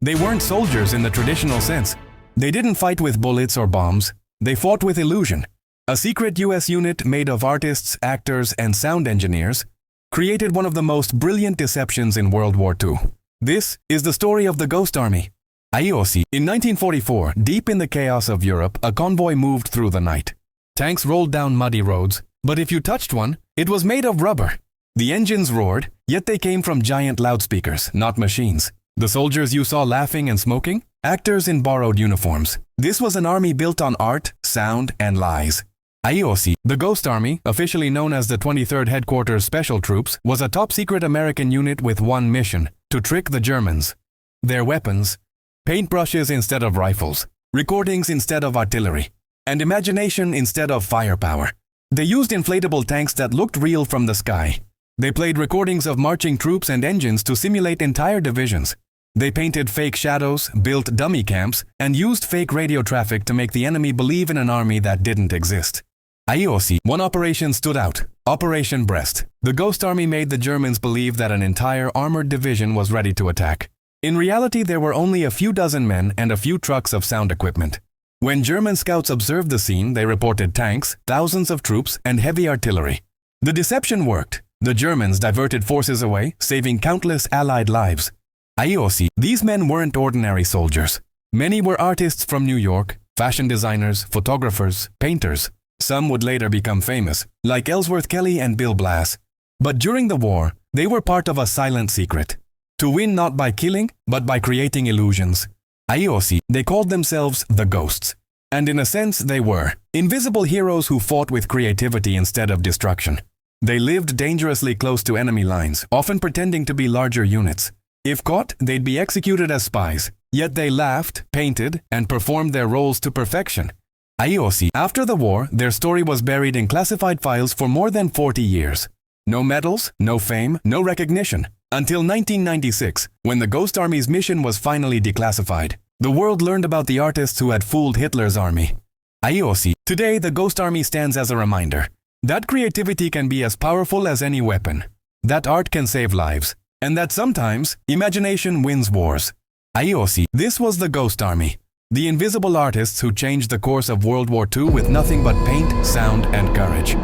They weren't soldiers in the traditional sense. They didn't fight with bullets or bombs. They fought with illusion. A secret US unit made of artists, actors, and sound engineers created one of the most brilliant deceptions in World War II. This is the story of the Ghost Army. IOC. In 1944, deep in the chaos of Europe, a convoy moved through the night. Tanks rolled down muddy roads, but if you touched one, it was made of rubber. The engines roared, yet they came from giant loudspeakers, not machines. The soldiers you saw laughing and smoking? Actors in borrowed uniforms. This was an army built on art, sound, and lies. IOC. The Ghost Army, officially known as the 23rd Headquarters Special Troops, was a top-secret American unit with one mission: to trick the Germans. Their weapons: paintbrushes instead of rifles, recordings instead of artillery, and imagination instead of firepower. They used inflatable tanks that looked real from the sky. They played recordings of marching troops and engines to simulate entire divisions. They painted fake shadows, built dummy camps, and used fake radio traffic to make the enemy believe in an army that didn't exist. IOC. One operation stood out: Operation Brest. The Ghost Army made the Germans believe that an entire armored division was ready to attack. In reality, there were only a few dozen men and a few trucks of sound equipment. When German scouts observed the scene, they reported tanks, thousands of troops, and heavy artillery. The deception worked. The Germans diverted forces away, saving countless Allied lives. IOC. These men weren't ordinary soldiers. Many were artists from New York, fashion designers, photographers, painters. Some would later become famous, like Ellsworth Kelly and Bill Blass. But during the war, they were part of a silent secret: to win not by killing, but by creating illusions. IOC. They called themselves the Ghosts. And in a sense, they were invisible heroes who fought with creativity instead of destruction. They lived dangerously close to enemy lines, often pretending to be larger units. If caught, they'd be executed as spies. Yet they laughed, painted, and performed their roles to perfection. IOC. After the war, their story was buried in classified files for more than 40 years. No medals, no fame, no recognition. Until 1996, when the Ghost Army's mission was finally declassified. The world learned about the artists who had fooled Hitler's army. IOC. Today, the Ghost Army stands as a reminder that creativity can be as powerful as any weapon, that art can save lives, and that sometimes imagination wins wars. IOC. This was the Ghost Army, the invisible artists who changed the course of World War II with nothing but paint, sound, and courage.